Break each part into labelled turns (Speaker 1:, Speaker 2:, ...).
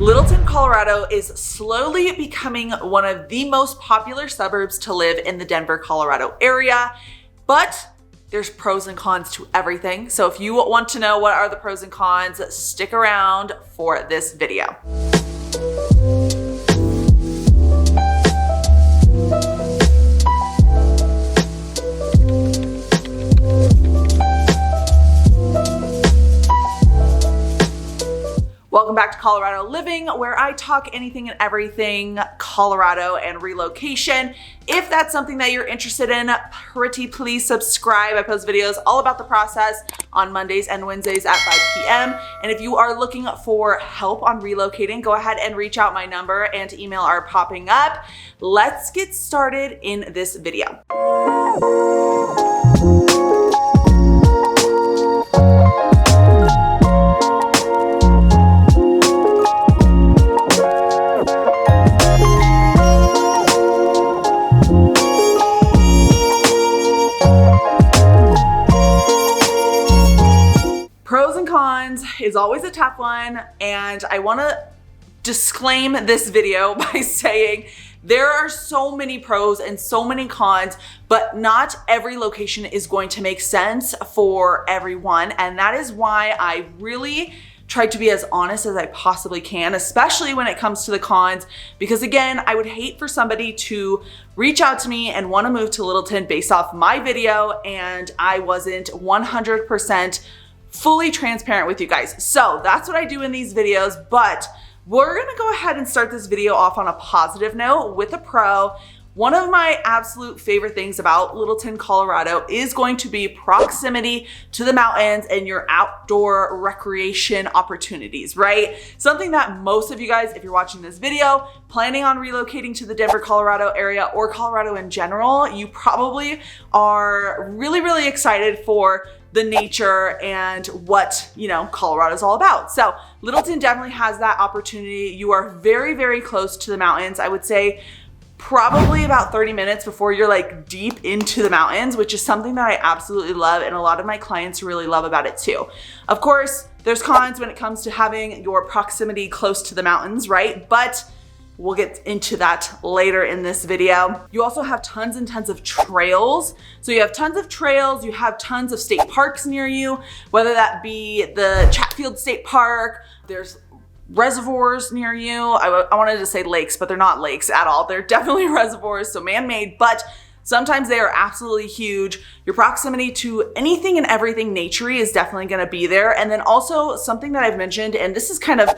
Speaker 1: Littleton, Colorado is slowly becoming one of the most popular suburbs to live in the Denver, Colorado area, but there's pros and cons to everything. So if you want to know what are the pros and cons, stick around for this video. Welcome back to Colorado Living, where I talk anything and everything Colorado and relocation. If that's something that you're interested in, pretty please subscribe. I post videos all about the process on Mondays and Wednesdays at 5 p.m. And if you are looking for help on relocating, go ahead and reach out. My number and email are popping up. Let's get started in this video. Pros and cons is always a tough one, and I want to disclaim this video by saying there are so many pros and so many cons, but not every location is going to make sense for everyone, and that is why I really try to be as honest as I possibly can, especially when it comes to the cons, because again, I would hate for somebody to reach out to me and want to move to Littleton based off my video and I wasn't 100% fully transparent with you guys. So that's what I do in these videos, but we're gonna go ahead and start this video off on a positive note with a pro. One of my absolute favorite things about Littleton, Colorado is going to be proximity to the mountains and your outdoor recreation opportunities, right? Something that most of you guys, if you're watching this video, planning on relocating to the Denver, Colorado area or Colorado in general, you probably are really, really excited for the nature and what, Colorado is all about. So Littleton definitely has that opportunity. You are very, very close to the mountains. I would say probably about 30 minutes before you're like deep into the mountains, which is something that I absolutely love. And a lot of my clients really love about it too. Of course, there's cons when it comes to having your proximity close to the mountains, right? But we'll get into that later in this video. You also have tons and tons of trails. So you have tons of trails, you have tons of state parks near you, whether that be the Chatfield State Park, there's reservoirs near you. I wanted to say lakes, but they're not lakes at all. They're definitely reservoirs, so man-made, but sometimes they are absolutely huge. Your proximity to anything and everything naturey is definitely gonna be there. And then also something that I've mentioned, and this is kind of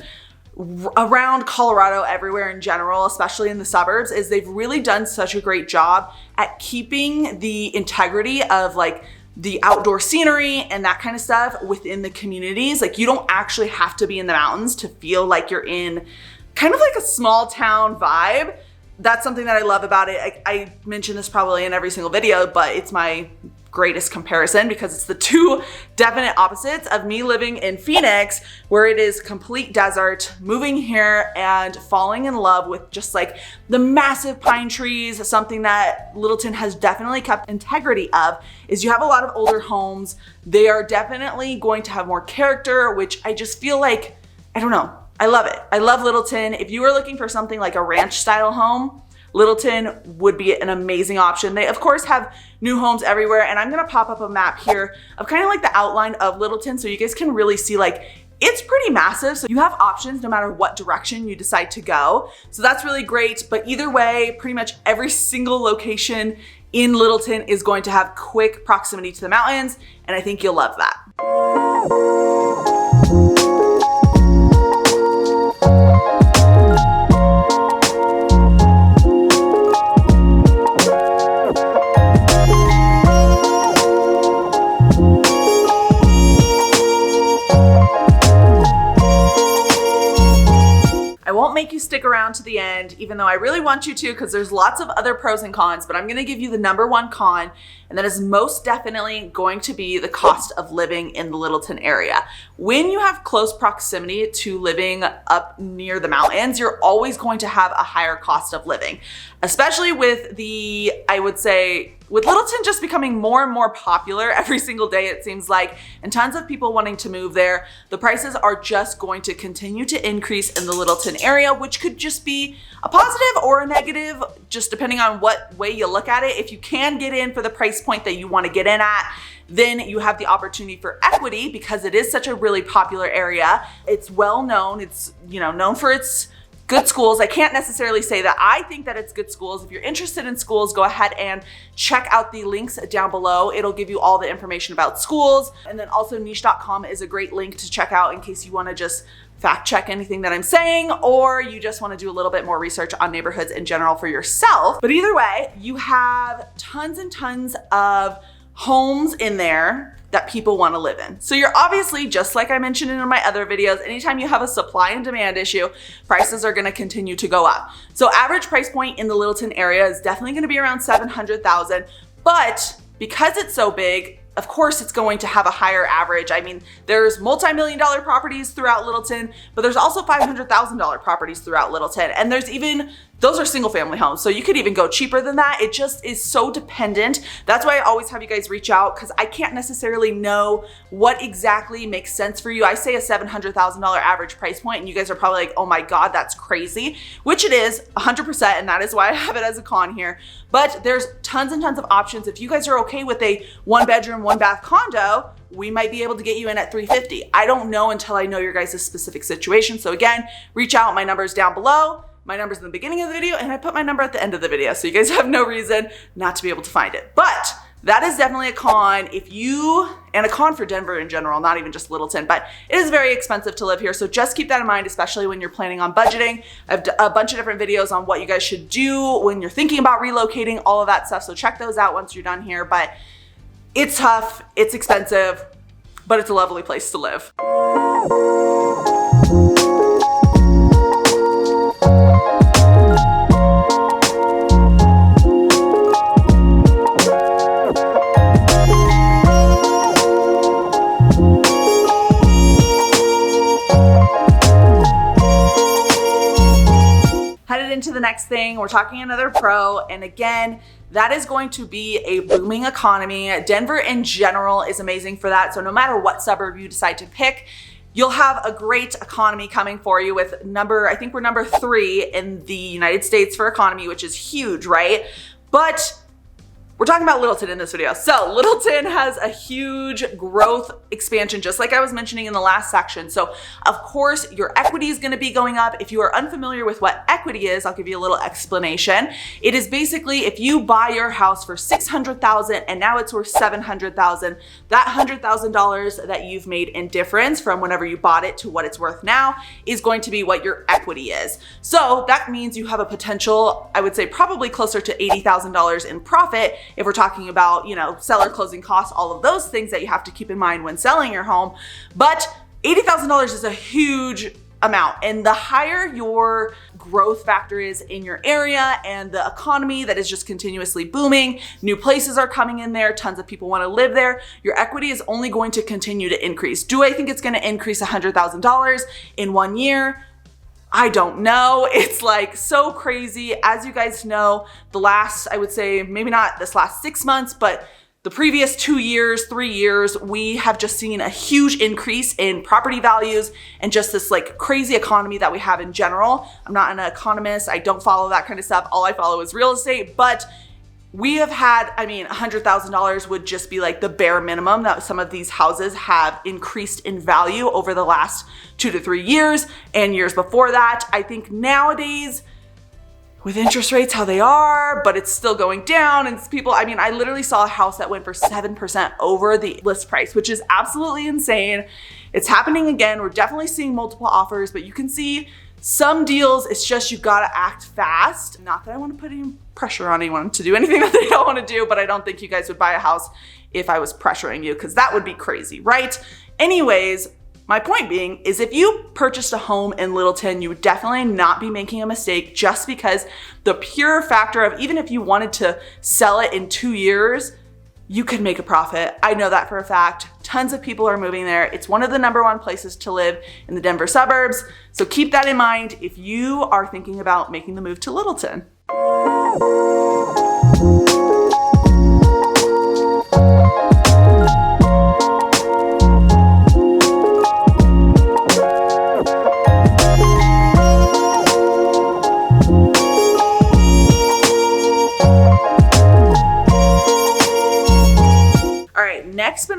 Speaker 1: around Colorado everywhere in general, especially in the suburbs, is they've really done such a great job at keeping the integrity of like the outdoor scenery and that kind of stuff within the communities. Like you don't actually have to be in the mountains to feel like you're in kind of like a small town vibe. That's something that I love about it. I mention this probably in every single video, but it's my greatest comparison because it's the two definite opposites of me living in Phoenix, where it is complete desert, moving here and falling in love with just like the massive pine trees. Something that Littleton has definitely kept integrity of is you have a lot of older homes. They are definitely going to have more character, which I just feel like, I don't know, I love it. I love Littleton. If you are looking for something like a ranch style home, Littleton would be an amazing option. They of course have new homes everywhere, and I'm gonna pop up a map here of kind of like the outline of Littleton so you guys can really see like it's pretty massive. So you have options no matter what direction you decide to go. So that's really great. But either way, pretty much every single location in Littleton is going to have quick proximity to the mountains, and I think you'll love that. Won't make you stick around to the end, even though I really want you to, because there's lots of other pros and cons, but I'm going to give you the number one con, and that is most definitely going to be the cost of living in the Littleton area. When you have close proximity to living up near the mountains, you're always going to have a higher cost of living, especially with the, I would say, with Littleton just becoming more and more popular every single day, it seems like, and tons of people wanting to move there, the prices are just going to continue to increase in the Littleton area, which could just be a positive or a negative, just depending on what way you look at it. If you can get in for the price point that you want to get in at, then you have the opportunity for equity because it is such a really popular area. It's well known. It's, known for its good schools. I can't necessarily say that I think that it's good schools. If you're interested in schools, go ahead and check out the links down below. It'll give you all the information about schools. And then also niche.com is a great link to check out in case you want to just fact check anything that I'm saying, or you just want to do a little bit more research on neighborhoods in general for yourself. But either way, you have tons and tons of homes in there that people want to live in. So you're obviously, just like I mentioned in my other videos, anytime you have a supply and demand issue, prices are going to continue to go up. So average price point in the Littleton area is definitely going to be around $700,000, but because it's so big, of course it's going to have a higher average. I mean, there's multi-million-dollar properties throughout Littleton, but there's also $500,000 properties throughout Littleton. And there's even, those are single family homes. So you could even go cheaper than that. It just is so dependent. That's why I always have you guys reach out, because I can't necessarily know what exactly makes sense for you. I say a $700,000 average price point and you guys are probably like, oh my God, that's crazy, which it is 100%. And that is why I have it as a con here. But there's tons and tons of options. If you guys are okay with a 1-bedroom, 1-bath condo, we might be able to get you in at $350,000. I don't know until I know your guys' specific situation. So again, reach out. My number is down below. My number's in the beginning of the video, and I put my number at the end of the video. So you guys have no reason not to be able to find it. But that is definitely a con and a con for Denver in general, not even just Littleton, but it is very expensive to live here. So just keep that in mind, especially when you're planning on budgeting. I have a bunch of different videos on what you guys should do when you're thinking about relocating, all of that stuff. So check those out once you're done here. But it's tough, it's expensive, but it's a lovely place to live. Headed into the next thing, we're talking another pro, and again, that is going to be a booming economy. Denver in general is amazing for that. So no matter what suburb you decide to pick, you'll have a great economy coming for you with I think we're number 3 in the United States for economy, which is huge, right? But we're talking about Littleton in this video. So Littleton has a huge growth expansion, just like I was mentioning in the last section. So of course your equity is going to be going up. If you are unfamiliar with what equity is, I'll give you a little explanation. It is basically if you buy your house for $600,000 and now it's worth $700,000, that $100,000 that you've made in difference from whenever you bought it to what it's worth now is going to be what your equity is. So that means you have a potential, I would say probably closer to $80,000 in profit if we're talking about, seller closing costs, all of those things that you have to keep in mind when selling your home. But $80,000 is a huge amount. And the higher your growth factor is in your area and the economy that is just continuously booming, new places are coming in there, tons of people want to live there, your equity is only going to continue to increase. Do I think it's going to increase $100,000 in 1 year? I don't know. It's like so crazy. As you guys know, the last, I would say maybe not this last 6 months, but the previous 2 years, 3 years, we have just seen a huge increase in property values and just this like crazy economy that we have in general. I'm not an economist. I don't follow that kind of stuff. All I follow is real estate, but we have had, $100,000 would just be like the bare minimum that some of these houses have increased in value over the last 2 to 3 years and years before that. I think nowadays, with interest rates how they are, but it's still going down and people, I literally saw a house that went for 7% over the list price, which is absolutely insane. It's happening again. We're definitely seeing multiple offers, but you can see some deals, it's just you gotta act fast. Not that I wanna put any pressure on anyone to do anything that they don't wanna do, but I don't think you guys would buy a house if I was pressuring you, because that would be crazy, right? Anyways, my point being is if you purchased a home in Littleton, you would definitely not be making a mistake just because the pure factor of even if you wanted to sell it in 2 years, you could make a profit. I know that for a fact. Tons of people are moving there. It's one of the #1 places to live in the Denver suburbs. So keep that in mind if you are thinking about making the move to Littleton.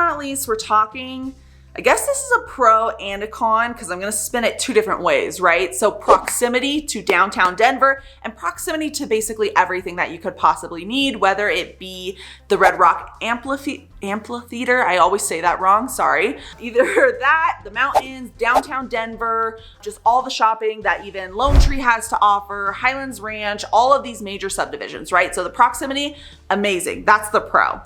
Speaker 1: not least, we're talking, I guess this is a pro and a con because I'm going to spin it two different ways, right? So proximity to downtown Denver and proximity to basically everything that you could possibly need, whether it be the Red Rock Amphitheater. I always say that wrong, sorry. Either that, the mountains, downtown Denver, just all the shopping that even Lone Tree has to offer, Highlands Ranch, all of these major subdivisions, right? So the proximity, amazing. That's the pro.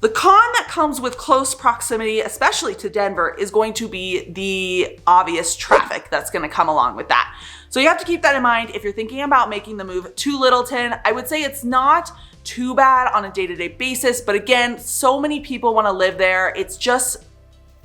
Speaker 1: The con that comes with close proximity, especially to Denver, is going to be the obvious traffic that's going to come along with that. So you have to keep that in mind if you're thinking about making the move to Littleton. I would say it's not too bad on a day-to-day basis, but again, so many people want to live there. It's just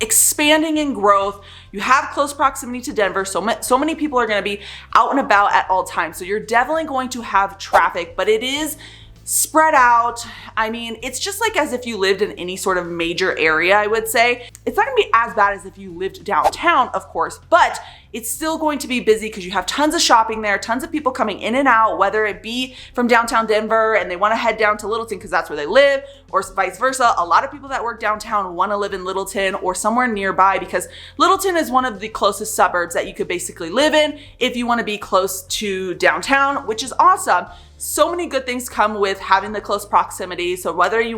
Speaker 1: expanding in growth. You have close proximity to Denver, so many people are going to be out and about at all times. So you're definitely going to have traffic, but it is spread out. I mean, it's just like as if you lived in any sort of major area, I would say. It's not gonna be as bad as if you lived downtown, of course, but it's still going to be busy because you have tons of shopping there, tons of people coming in and out, whether it be from downtown Denver and they wanna head down to Littleton because that's where they live, or vice versa. A lot of people that work downtown wanna live in Littleton or somewhere nearby because Littleton is one of the closest suburbs that you could basically live in if you wanna be close to downtown, which is awesome. So many good things come with having the close proximity. So whether you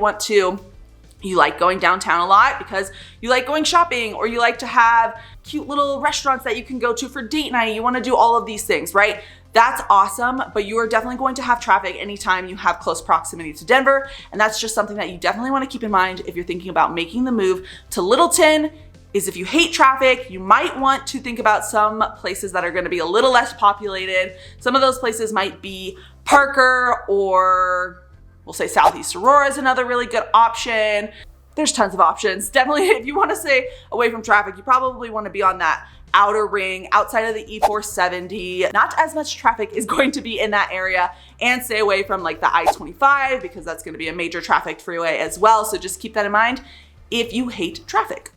Speaker 1: like going downtown a lot because you like going shopping, or you like to have cute little restaurants that you can go to for date night, you want to do all of these things, right? That's awesome, but you are definitely going to have traffic anytime you have close proximity to Denver. And that's just something that you definitely want to keep in mind if you're thinking about making the move to Littleton. Is if you hate traffic, you might want to think about some places that are going to be a little less populated. Some of those places might be Parker, or we'll say Southeast Aurora is another really good option. There's tons of options. Definitely, if you want to stay away from traffic, you probably want to be on that outer ring outside of the E470. Not as much traffic is going to be in that area, and stay away from like the I-25 because that's going to be a major traffic freeway as well. So just keep that in mind if you hate traffic.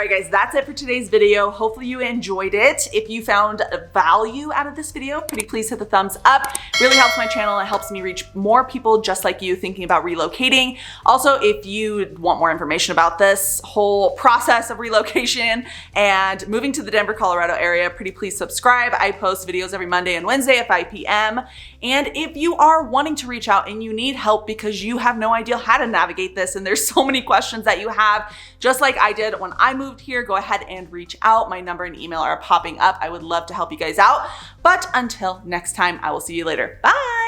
Speaker 1: Guys, that's it for today's video. Hopefully you enjoyed it. If you found value out of this video, pretty please hit the thumbs up. It really helps my channel. It helps me reach more people just like you thinking about relocating. Also, if you want more information about this whole process of relocation and moving to the Denver, Colorado area, pretty please subscribe. I post videos every Monday and Wednesday at 5 p.m. And if you are wanting to reach out and you need help because you have no idea how to navigate this and there's so many questions that you have, just like I did when I moved here, go ahead and reach out. My number and email are popping up. I would love to help you guys out. But until next time, I will see you later. Bye.